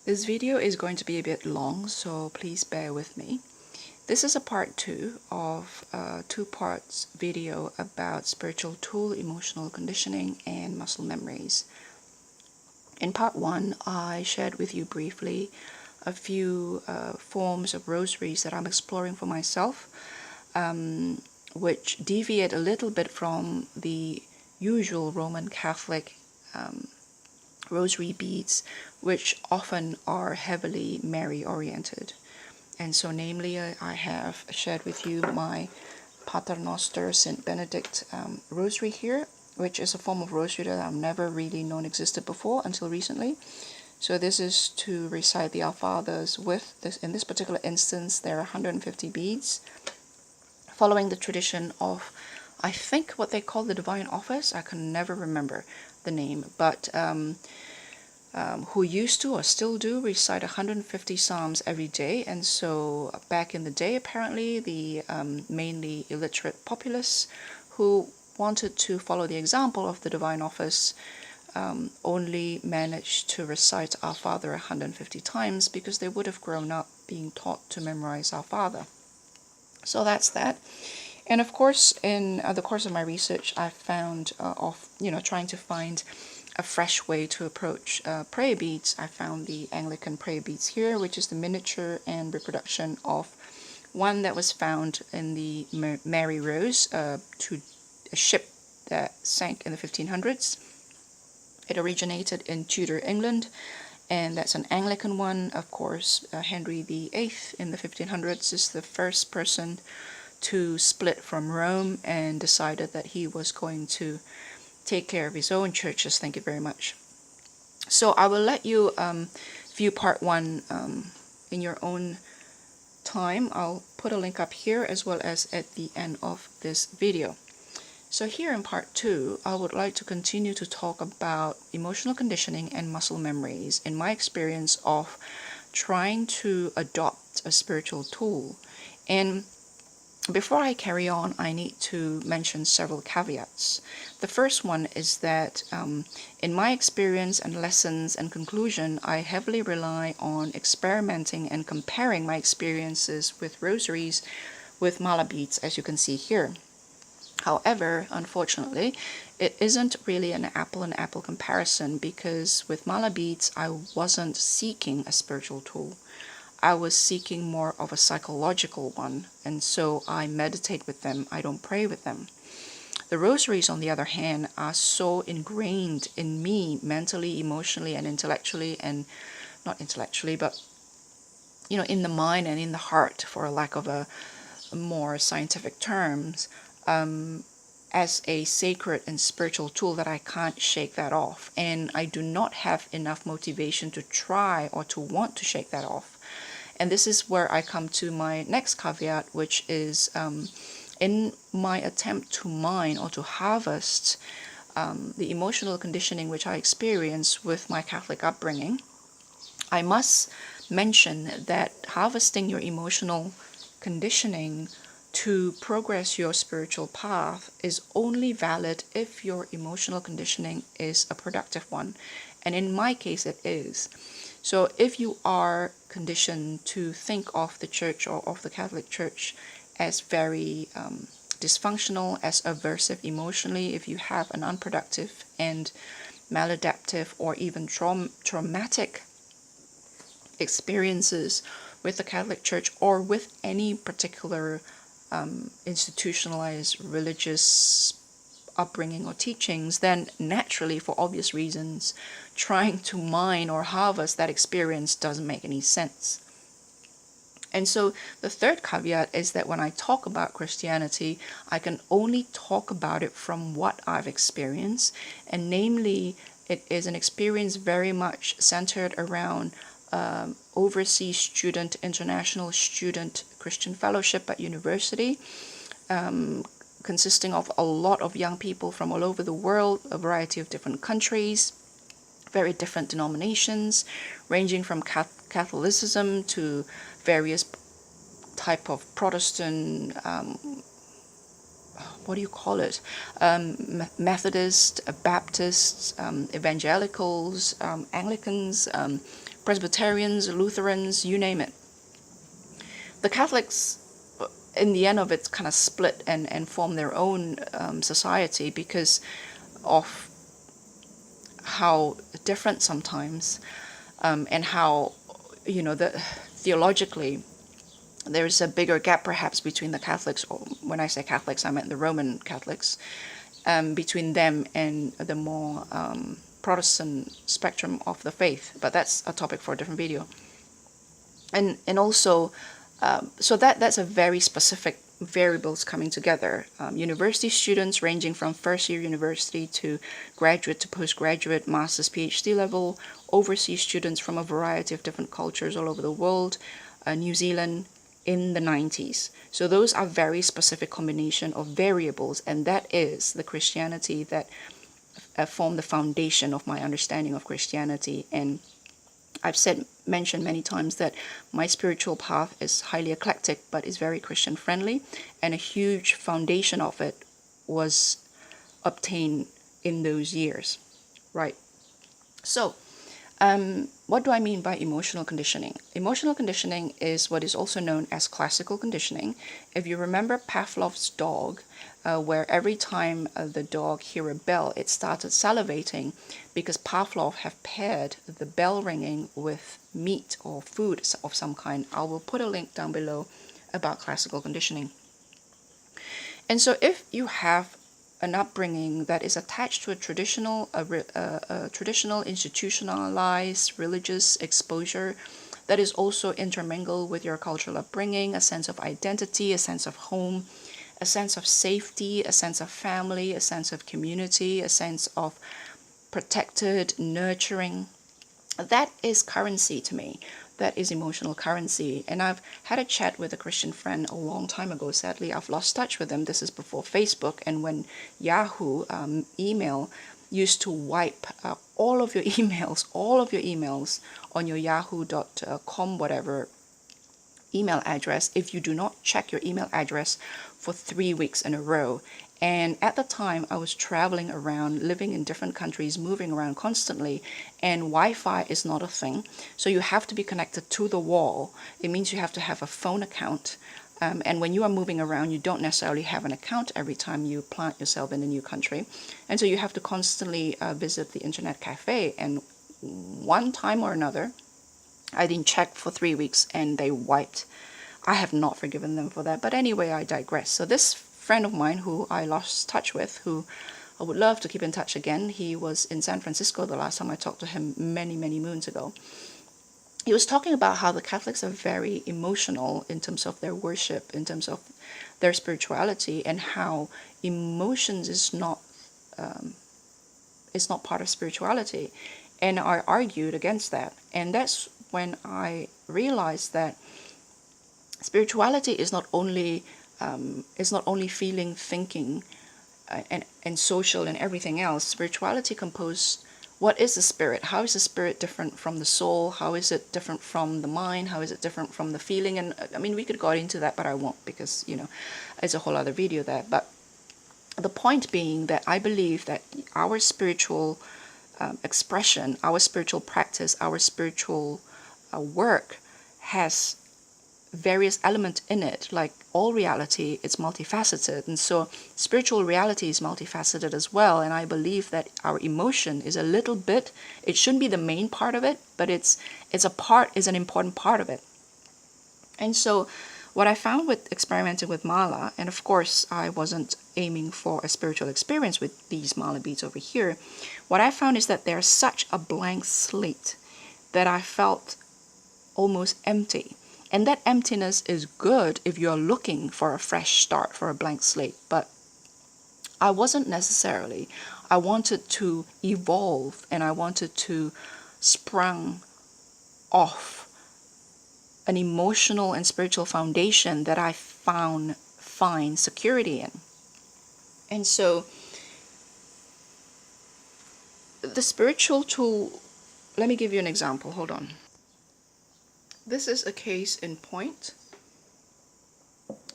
This video is going to be a bit long, so please bear with me. This is a part 2 of a 2-part video about spiritual tool, emotional conditioning, and muscle memories. In part 1, I shared with you briefly a few forms of rosaries that I'm exploring for myself, which deviate a little bit from the usual Roman Catholic rosary beads, which often are heavily Mary oriented. And so namely, I have shared with you my Paternoster St. Benedict rosary here, which is a form of rosary that I've never really known existed before until recently. So this is to recite the Our Fathers with this. In this particular instance, there are 150 beads, following the tradition of, I think, what they call the Divine Office. I can never remember the name, but who used to or still do recite 150 psalms every day. And so back in the day, apparently, the mainly illiterate populace who wanted to follow the example of the Divine Office only managed to recite Our Father 150 times because they would have grown up being taught to memorize Our Father. So that's that. And of course, in the course of my research, I found trying to find a fresh way to approach prayer beads. I found the Anglican prayer beads here, which is the miniature and reproduction of one that was found in the Mary Rose, to a ship that sank in the 1500s. It originated in Tudor, England, and that's an Anglican one. Of course, Henry VIII in the 1500s is the first person to split from Rome and decided that he was going to take care of his own churches. Thank you very much. So I will let you view part 1 in your own time. I'll put a link up here as well as at the end of this video. So here in part 2, I would like to continue to talk about emotional conditioning and muscle memories in my experience of trying to adopt a spiritual tool. And before I carry on, I need to mention several caveats. The first one is that in my experience and lessons and conclusion, I heavily rely on experimenting and comparing my experiences with rosaries with mala beads, as you can see here. However, unfortunately, it isn't really an apple-and-apple comparison because with mala beads, I wasn't seeking a spiritual tool. I was seeking more of a psychological one, and so I meditate with them. I don't pray with them. The rosaries, on the other hand, are so ingrained in me mentally, emotionally, and intellectually, and not intellectually, but in the mind and in the heart, for a lack of a more scientific terms, as a sacred and spiritual tool that I can't shake that off. And I do not have enough motivation to try or to want to shake that off. And this is where I come to my next caveat, which is in my attempt to mine or to harvest the emotional conditioning which I experienced with my Catholic upbringing, I must mention that harvesting your emotional conditioning to progress your spiritual path is only valid if your emotional conditioning is a productive one. And in my case, it is. So if you are conditioned to think of the church or of the Catholic Church as very dysfunctional, as aversive emotionally, if you have an unproductive and maladaptive or even traumatic experiences with the Catholic Church or with any particular institutionalized religious upbringing or teachings, then naturally, for obvious reasons, trying to mine or harvest that experience doesn't make any sense. And so the third caveat is that when I talk about Christianity, I can only talk about it from what I've experienced, and namely, it is an experience very much centered around overseas student, international student Christian fellowship at university, consisting of a lot of young people from all over the world, a variety of different countries, very different denominations, ranging from Catholicism to various type of Protestant what do you call it? Methodists, Baptists, evangelicals, Anglicans, Presbyterians, Lutherans, you name it. The Catholics, in the end of it, kind of split and form their own society because of how different sometimes, and how, theologically, there's a bigger gap perhaps between the Catholics, or when I say Catholics, I meant the Roman Catholics, between them and the more Protestant spectrum of the faith. But that's a topic for a different video. And also, so that's a very specific variables coming together. University students ranging from first year university to graduate to postgraduate, master's, PhD level, overseas students from a variety of different cultures all over the world, New Zealand in the 90s. So those are very specific combination of variables, and that is the Christianity that form the foundation of my understanding of Christianity. And I've mentioned many times that my spiritual path is highly eclectic, but is very Christian friendly, and a huge foundation of it was obtained in those years, right? So, what do I mean by emotional conditioning? Emotional conditioning is what is also known as classical conditioning. If you remember Pavlov's dog, where every time the dog hear a bell, it started salivating, because Pavlov have paired the bell ringing with meat or food of some kind. I will put a link down below about classical conditioning. And so if you have an upbringing that is attached to a traditional institutionalized religious exposure that is also intermingled with your cultural upbringing, a sense of identity, a sense of home, a sense of safety, a sense of family, a sense of community, a sense of protected, nurturing, that is currency to me. That is emotional currency. And I've had a chat with a Christian friend a long time ago. Sadly, I've lost touch with him. This is before Facebook, and when Yahoo email used to wipe all of your emails on your yahoo.com whatever email address if you do not check your email address for 3 weeks in a row. And at the time, I was traveling around, living in different countries, moving around constantly, and Wi-Fi is not a thing. So you have to be connected to the wall. It means you have to have a phone account. And when you are moving around, you don't necessarily have an account every time you plant yourself in a new country. And so you have to constantly visit the internet cafe. And one time or another, I didn't check for 3 weeks and they wiped. I have not forgiven them for that. But anyway, I digress. So this friend of mine who I lost touch with, who I would love to keep in touch again, he was in San Francisco the last time I talked to him many, many moons ago. He was talking about how the Catholics are very emotional in terms of their worship, in terms of their spirituality, and how emotions is not part of spirituality. And I argued against that. And that's when I realized that spirituality is not only feeling, thinking, and social and everything else. Spirituality composed, what is the spirit? How is the spirit different from the soul? How is it different from the mind? How is it different from the feeling? And I mean, we could go into that, but I won't, because, it's a whole other video there. But the point being that I believe that our spiritual expression, our spiritual practice, our spiritual work has various elements in it. Like all reality, it's multifaceted, and so spiritual reality is multifaceted as well. And I believe that our emotion is a little bit, it shouldn't be the main part of it, but it's an important part of it. And so what I found with experimenting with mala, and of course I wasn't aiming for a spiritual experience with these mala beads over here, what I found is that they're such a blank slate that I felt almost empty. And that emptiness is good if you're looking for a fresh start, for a blank slate. But I wasn't necessarily. I wanted to evolve, and I wanted to sprung off an emotional and spiritual foundation that I find security in. And so the spiritual tool, let me give you an example. Hold on. This is a case in point.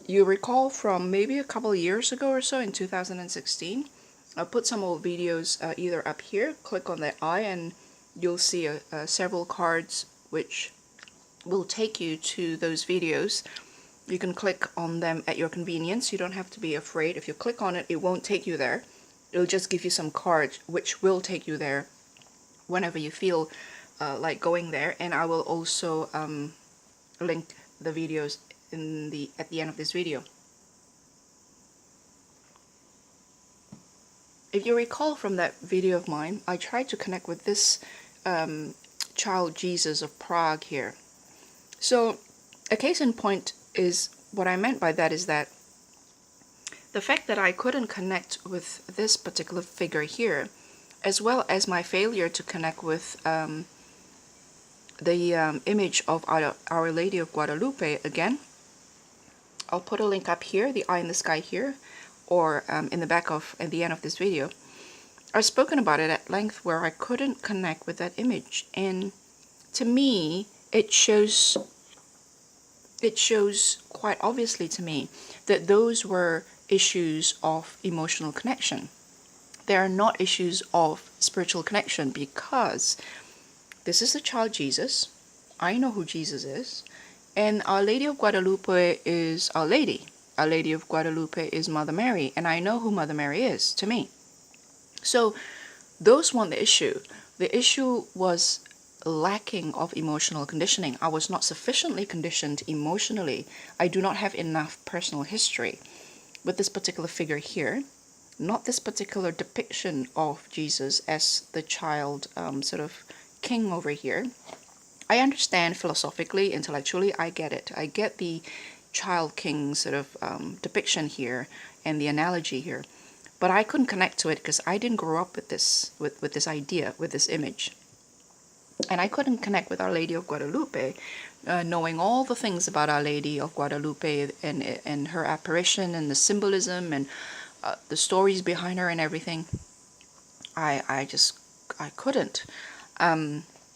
you recall from maybe a couple of years ago or so, in 2016, I'll put some old videos either up here, click on that eye, and you'll see several cards which will take you to those videos. You can click on them at your convenience. You don't have to be afraid. If you click on it, it won't take you there. It'll just give you some cards which will take you there whenever you feel like going there. And I will also link the videos at the end of this video. If you recall from that video of mine, I tried to connect with this child Jesus of Prague here. So a case in point is, what I meant by that is that the fact that I couldn't connect with this particular figure here, as well as my failure to connect with the image of Our Lady of Guadalupe, again, I'll put a link up here, the eye in the sky here, or in the back of, at the end of this video. I've spoken about it at length where I couldn't connect with that image, and to me it shows quite obviously to me that those were issues of emotional connection. They are not issues of spiritual connection, because this is the child Jesus. I know who Jesus is, and Our Lady of Guadalupe is Our Lady. Our Lady of Guadalupe is Mother Mary, and I know who Mother Mary is to me. So those weren't the issue. The issue was lacking of emotional conditioning. I was not sufficiently conditioned emotionally. I do not have enough personal history with this particular figure here, not this particular depiction of Jesus as the child sort of king over here. I understand philosophically, intellectually, I get it. I get the child king sort of depiction here and the analogy here. But I couldn't connect to it because I didn't grow up with this idea, with this image. And I couldn't connect with Our Lady of Guadalupe, knowing all the things about Our Lady of Guadalupe and her apparition and the symbolism and the stories behind her and everything. I couldn't.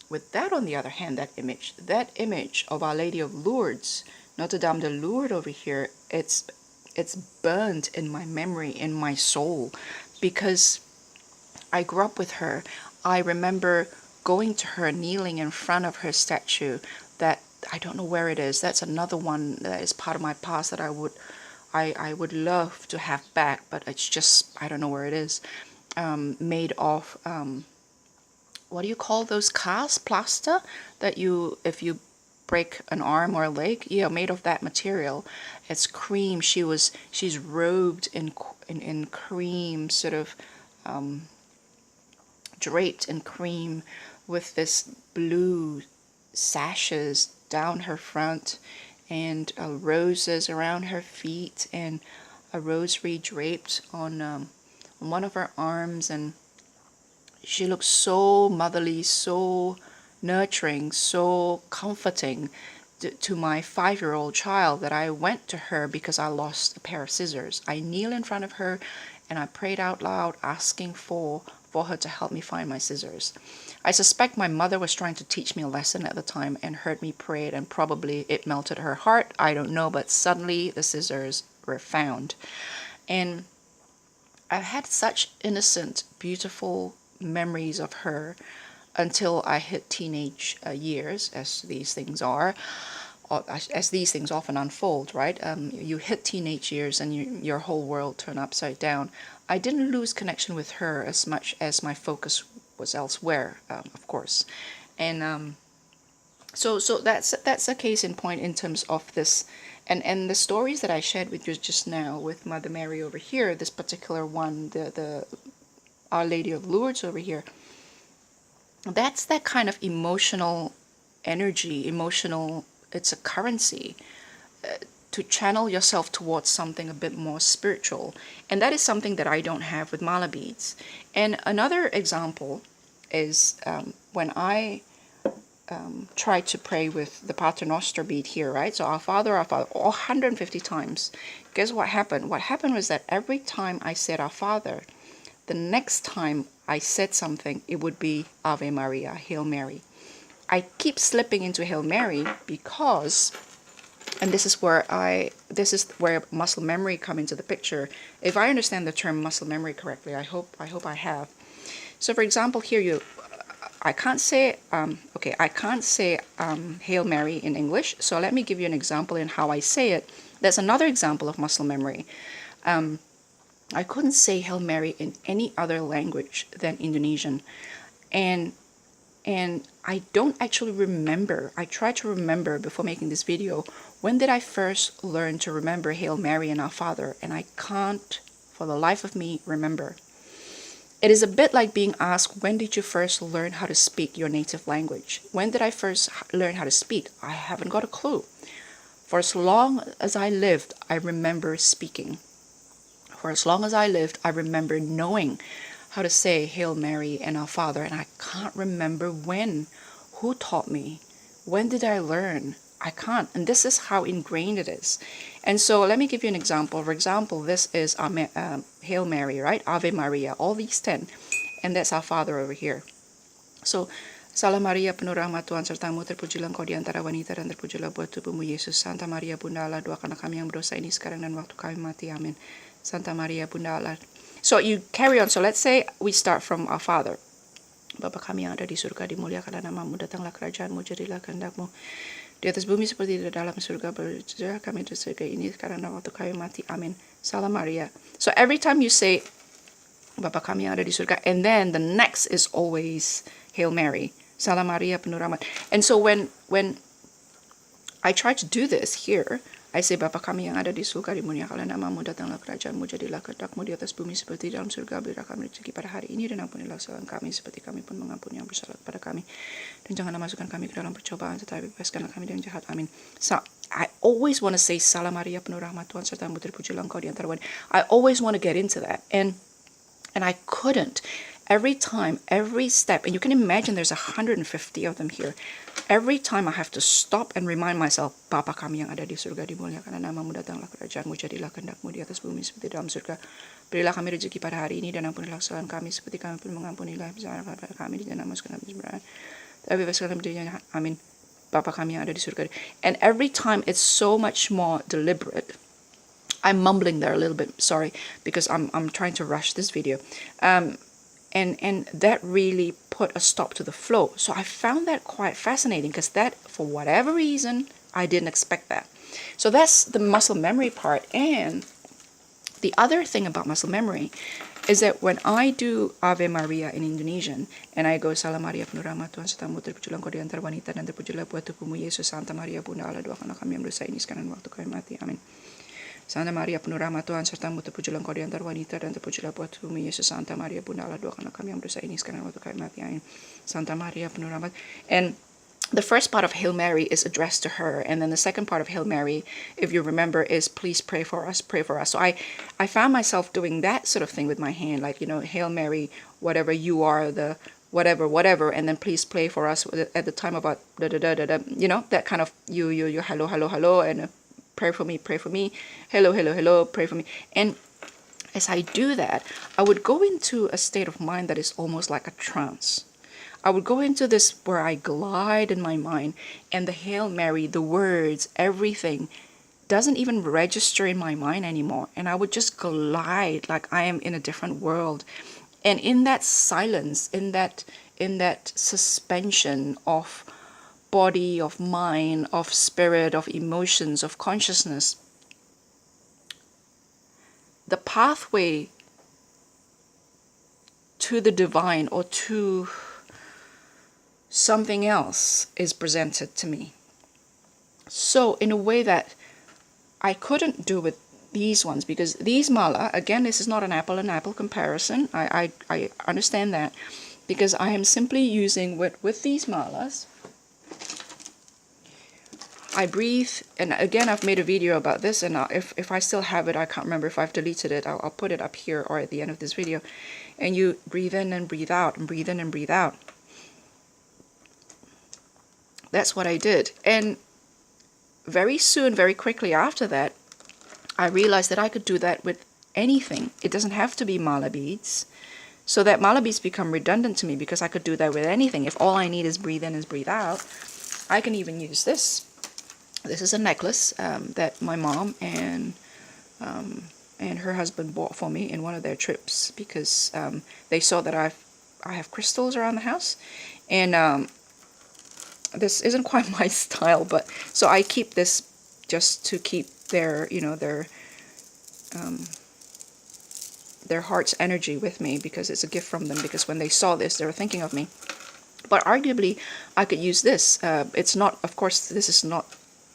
With that, on the other hand, that image of Our Lady of Lourdes, Notre Dame de Lourdes over here, it's burned in my memory, in my soul, because I grew up with her. I remember going to her, kneeling in front of her statue. That I don't know where it is. That's another one that is part of my past that I would love to have back, but it's just, I don't know where it is. Made of what do you call those cast plaster that if you break an arm or a leg, yeah, made of that material. It's cream. She's robed in cream, sort of draped in cream, with this blue sashes down her front, and roses around her feet, and a rosary draped on one of her arms. And she looks so motherly, so nurturing, so comforting to my 5-year-old child, that I went to her because I lost a pair of scissors. I kneel in front of her and I prayed out loud, asking for her to help me find my scissors. I suspect my mother was trying to teach me a lesson at the time and heard me pray it, and probably it melted her heart. I don't know, but suddenly the scissors were found. And I've had such innocent, beautiful memories of her until I hit teenage years, as these things are, or as these things often unfold, right? You hit teenage years and your whole world turned upside down. I didn't lose connection with her as much as my focus was elsewhere, of course. And so that's a case in point in terms of this, and the stories that I shared with you just now with Mother Mary over here, this particular one, the Our Lady of Lourdes over here. That's that kind of emotional energy, it's a currency to channel yourself towards something a bit more spiritual. And that is something that I don't have with mala beads. And another example is when I tried to pray with the Pater Noster bead here, right? So Our Father, 150 times. Guess what happened? What happened was that every time I said Our Father, the next time I said something, it would be Ave Maria, Hail Mary. I keep slipping into Hail Mary because And this is where muscle memory come into the picture. If I understand the term muscle memory correctly, I hope I have. So for example, here I can't say Hail Mary in English. So let me give you an example in how I say it. That's another example of muscle memory. I couldn't say Hail Mary in any other language than Indonesian, and I don't actually remember. I tried to remember before making this video, when did I first learn to remember Hail Mary and Our Father, and I can't for the life of me remember. It is a bit like being asked, when did you first learn how to speak your native language? When did I first learn how to speak? I haven't got a clue. For as long as I lived, I remember speaking. For as long as I lived, I remember knowing how to say Hail Mary and Our Father, and I can't remember when. Who taught me? When did I learn? I can't. And this is how ingrained it is. And so let me give you an example. For example, this is Hail Mary, right? Ave Maria, all these 10. And that's Our Father over here. So, Salam Maria, penuh rahmat Tuhan sertamu, terpujilah engkau di antara wanita dan terpujilah buah tubuhmu Yesus. Santa Maria Bunda Allah, doakanlah kami yang berdosa ini sekarang dan waktu kami mati. Amin. Santa Maria Bunda Allah. So you carry on. So let's say we start from Our Father. Bapa kami yang ada di surga, dimuliakanlah namamu, datanglah kerajaanmu, jadilah kehendakmu di atas bumi seperti di dalam surga. Berjaya kami di surga ini sekarang dan waktu kami mati. Amin. Salam Maria. So every time you say Bapa kami yang ada di surga, and then the next is always Hail Mary. Salam Maria, penuh rahmat. And so when I try to do this here, I say, Bapa kami yang ada di surga, dimuliakanlah namamu, datanglah kerajaanmu, jadilah kehendakmu di atas bumi seperti dalam surga. Berilah kami rezeki pada hari ini dan ampunilah kesalahan kami seperti kami pun mengampuni yang bersalah kepada kami. Dan janganlah masukkan kami ke dalam percobaan, tetapi bebaskanlah kami dari jahat. Amin. So I always want to say, Salam Maria, penuh rahmat Tuhan sertamu, terpujilah engkau di antara wanita. I always want to get into that, and I couldn't. Every time, every step, and you can imagine there's 150 of them here. Every time I have to stop and remind myself, Bapa kami yang ada di surga, dimuliakanlah namamu, datanglah kerajaanmu, jadilah kehendakmu di atas bumi seperti dalam surga. Berilah kami rezeki pada hari ini dan ampunilah kesalahan kami seperti kami pun mengampunilah kesalahan pada kami, dan jangan masukkan kami ke tapi bebaskanlah kami dari jahat. Amin. Bapa kami yang ada di surga. And every time it's so much more deliberate. I'm mumbling there a little bit, sorry, because I'm trying to rush this video. And that really put a stop to the flow. So I found that quite fascinating, because that, for whatever reason, I didn't expect that. So that's the muscle memory part. And the other thing about muscle memory is that when I do Ave Maria in Indonesian, and I go, Salam Maria, penuh rahmat Tuhan sertamu, terpujilah engkau di antara wanita dan terpujilah buah tubuhmu Yesus. Santa Maria Bunda Allah, doakanlah kami yang berdosa ini sekarang dan waktu kami mati. Amin. Santa Maria, penuh rahmat Tuhan sertamu, terpujilah engkau di antara wanita dan terpujilah buah tubuhmu Yesus. Santa Maria Bunda Allah, doakanlah kami yang berdosa ini sekarang waktu kami mati. Amin. Santa Maria, penuh rahmat. And the first part of Hail Mary is addressed to her, and then the second part of Hail Mary, if you remember, is please pray for us, pray for us. So I found myself doing that sort of thing with my hand, like, Hail Mary, whatever you are, the whatever, and then please pray for us at the time about that kind of you hello, and pray for me, hello, pray for me. And as I do that, I would go into a state of mind that is almost like a trance. I would go into this where I glide in my mind, and the Hail Mary, the words, everything doesn't even register in my mind anymore. And I would just glide like I am in a different world. And in that silence, in that suspension of body, of mind, of spirit, of emotions, of consciousness, the pathway to the divine or to something else is presented to me. So in a way that I couldn't do with these ones, because these mala, again, this is not an apple and apple comparison. I understand that, because I am simply using with these malas, I breathe, and again, I've made a video about this, and if I still have it, I can't remember if I've deleted it, I'll put it up here or at the end of this video. And you breathe in and breathe out, and breathe in and breathe out. That's what I did. And very soon, very quickly after that, I realized that I could do that with anything. It doesn't have to be mala beads. So that mala beads become redundant to me, because I could do that with anything. If all I need is breathe in and breathe out, I can even use this. This is a necklace that my mom and her husband bought for me in one of their trips, because they saw that I have crystals around the house, and this isn't quite my style, but so I keep this just to keep their, you know, their heart's energy with me, because it's a gift from them, because when they saw this they were thinking of me. But arguably I could use this. It's not, of course, this is not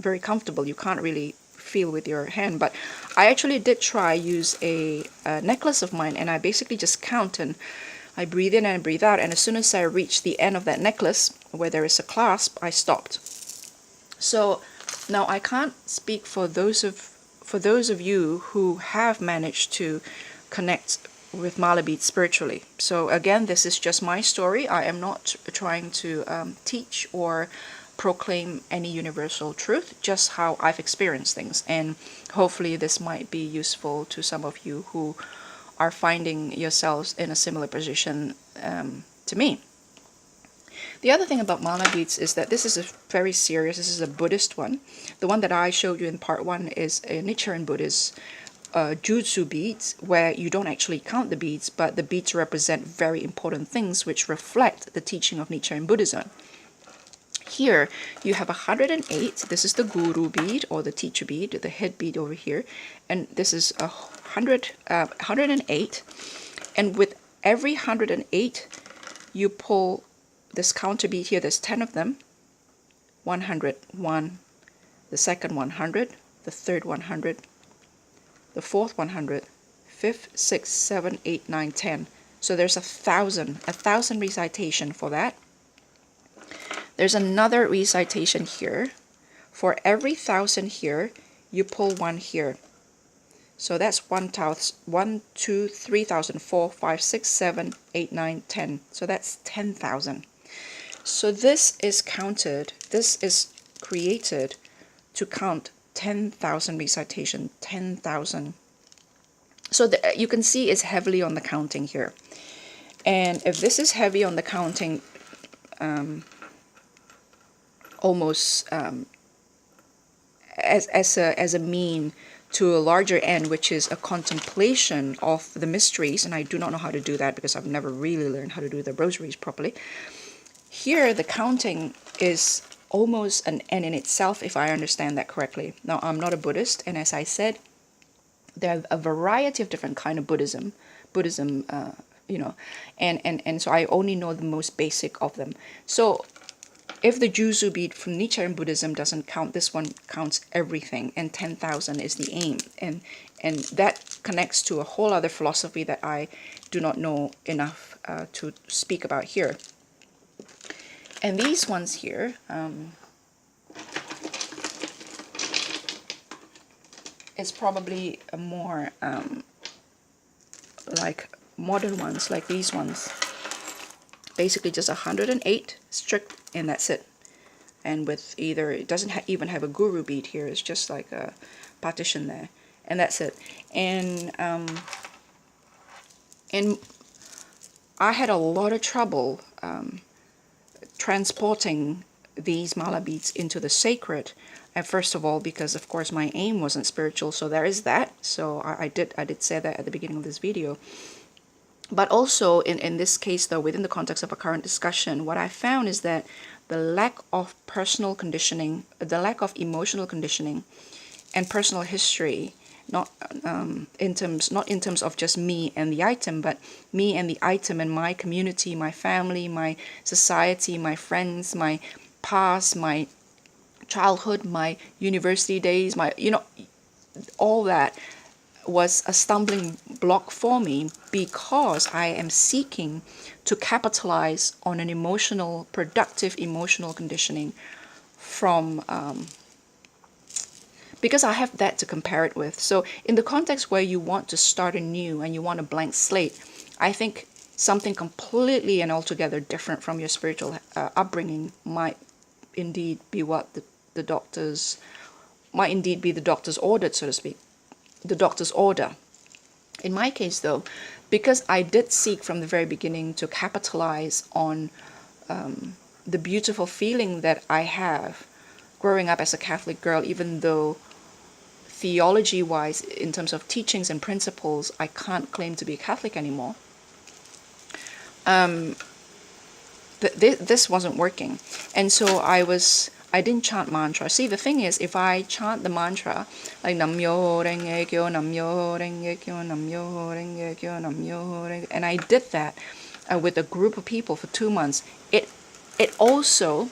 very comfortable. You can't really feel with your hand, but I actually did try use a necklace of mine, and I basically just count, and I breathe in and breathe out, and as soon as I reach the end of that necklace where there is a clasp, I stopped. So now I can't speak for those of you who have managed to connect with mala beads spiritually. So again, this is just my story. I am not trying to teach or proclaim any universal truth, just how I've experienced things, and hopefully this might be useful to some of you who are finding yourselves in a similar position to me. The other thing about mala beads is that this is a very serious, this is a Buddhist one. The one that I showed you in part 1 is a Nichiren Buddhist jutsu beads, where you don't actually count the beads, but the beads represent very important things which reflect the teaching of Nichiren Buddhism. Here you have 108. This is the guru bead, or the teacher bead, the head bead over here, and this is 108. And with every 108, you pull this counter bead here. There's 10 of them. 100, 1, the second 100, the third 100, the fourth 100, fifth, sixth, 7, 8, 9, 10. So there's 1,000 recitation for that. There's another recitation here. For every 1,000 here, you pull 1 here. So that's 1,000, 1, 2, 3,000, 4, 5, 6, 7, 8, 9, 10. So that's 10,000. So this is counted, this is created to count 10,000 recitation, 10,000. So you can see it's heavily on the counting here. And if this is heavy on the counting, almost as a mean to a larger end, which is a contemplation of the mysteries, and I do not know how to do that because I've never really learned how to do the rosaries properly. Here the counting is almost an end in itself, if I understand that correctly. Now, I'm not a Buddhist, and as I said, there are a variety of different kind of Buddhism, you know, and so I only know the most basic of them. So if the jutsu bead from Nichiren Buddhism doesn't count, this one counts everything, and 10,000 is the aim, and that connects to a whole other philosophy that I do not know enough to speak about here. And these ones here, it's probably a more like modern ones, like these ones. Basically just 108 strict, and that's it. And with either, it doesn't even have a guru bead here, it's just like a partition there, and that's it. And I had a lot of trouble transporting these mala beads into the sacred. And first of all, because of course my aim wasn't spiritual, so there is that. So I did say that at the beginning of this video. But also in this case, though, within the context of a current discussion, what I found is that the lack of personal conditioning, the lack of emotional conditioning and personal history, not in terms of just me and the item, but me and the item and my community, my family, my society, my friends, my past, my childhood, my university days, my, you know, all that was a stumbling block for me, because I am seeking to capitalize on an productive emotional conditioning from because I have that to compare it with. So in the context where you want to start anew and you want a blank slate, I think something completely and altogether different from your spiritual upbringing might indeed be what the doctors ordered, so to speak, the doctor's order. In my case, though, because I did seek from the very beginning to capitalize on the beautiful feeling that I have growing up as a Catholic girl, even though theology-wise, in terms of teachings and principles, I can't claim to be a Catholic anymore. This wasn't working, and so I didn't chant mantra. See, the thing is, if I chant the mantra like Nam-myoho Renge Kyo, Nam-myoho Renge Kyo, Nam-myoho Renge Kyo, Nam-myoho Renge, and I did that with a group of people for 2 months, it also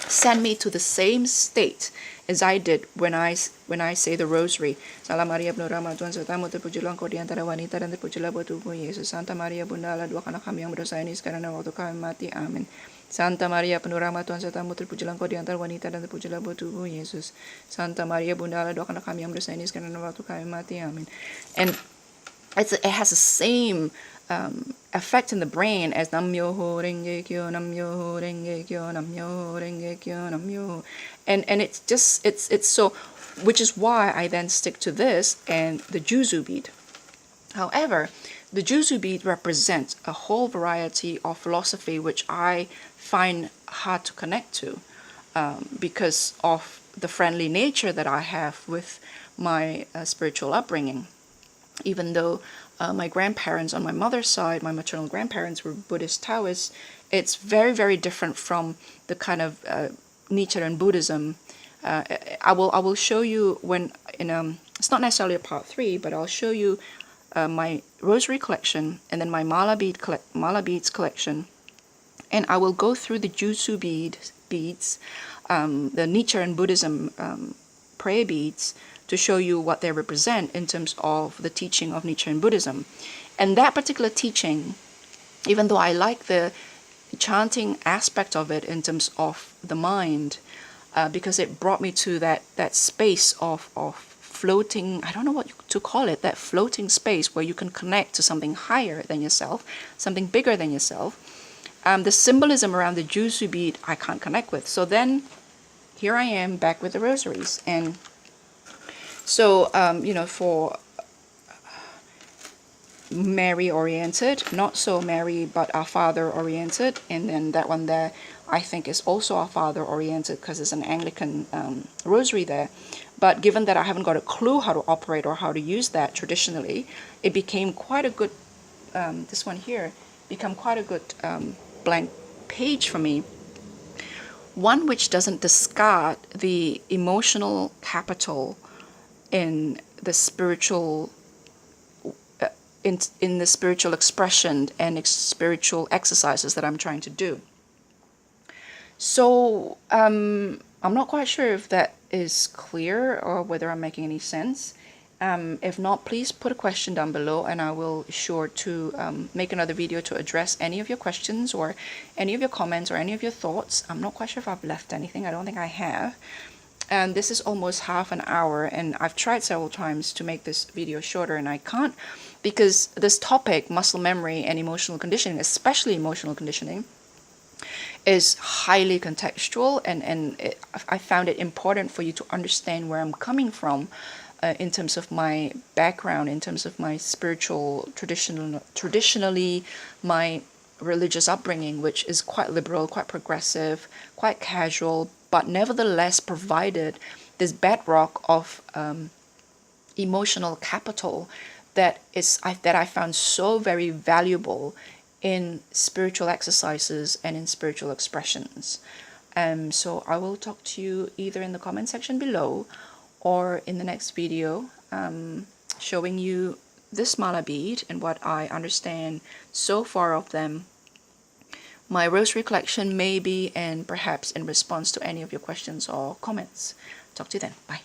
sent me to the same state as I did when I say the Rosary. Salam Maria penuh rahmat Tuhan sertamu, terpujilah engkau di antara wanita dan terpujilah buah tubuh Yesus. Santa Maria Bunda Allah, doakanlah kami yang berdosa ini sekarang dan waktu kami mati. Amin. Santa Maria penuh rahmat Tuhan sertamu, terpujilah engkau di antara wanita dan terpujilah buah tubuh Yesus. Santa Maria Bunda Allah, doakanlah kami yang berdosa ini sekarang dan waktu kami mati. Amin. And it has the same effect in the brain as Nam-myoho Renge Kyo, Nam-myoho Renge Kyo, Nam-myoho Renge Kyo, Nam-myoho. And it's so, which is why I then stick to this and the Juzu bead. However, the Juzu bead represents a whole variety of philosophy which I find hard to connect to because of the friendly nature that I have with my spiritual upbringing. Even though my grandparents on my mother's side, my maternal grandparents were Buddhist Taoists, it's very, very different from the kind of Nichiren Buddhism. I will show you when it's not necessarily a part 3, but I'll show you my rosary collection and then my mala beads collection, and I will go through the Juzu beads, the Nichiren Buddhism prayer beads, to show you what they represent in terms of the teaching of Nichiren Buddhism. And that particular teaching, even though I like the chanting aspect of it in terms of the mind, because it brought me to that space of floating, I don't know what to call it, that floating space where you can connect to something higher than yourself, something bigger than yourself. The symbolism around the Juzu bead I can't connect with. So then here I am back with the rosaries. And so, for Mary-oriented, not so Mary, but Our Father-oriented, and then that one there, I think is also Our Father-oriented because it's an Anglican rosary there. But given that I haven't got a clue how to operate or how to use that traditionally, it became quite a good, this one here, become quite a good blank page for me. One which doesn't discard the emotional capital in the spiritual in the spiritual expression and spiritual exercises that I'm trying to do. So I'm not quite sure if that is clear or whether I'm making any sense. If not, please put a question down below and I will be sure to make another video to address any of your questions or any of your comments or any of your thoughts. I'm not quite sure if I've left anything. I don't think I have. And this is almost half an hour, and I've tried several times to make this video shorter, and I can't, because this topic, muscle memory and emotional conditioning, especially emotional conditioning, is highly contextual, and I found it important for you to understand where I'm coming from in terms of my background, in terms of my spiritual, traditionally my religious upbringing, which is quite liberal, quite progressive, quite casual, but nevertheless provided this bedrock of emotional capital that I found so very valuable in spiritual exercises and in spiritual expressions. So I will talk to you either in the comment section below or in the next video showing you this mala bead and what I understand so far of them, my rosary collection maybe, and perhaps in response to any of your questions or comments. Talk to you then. Bye.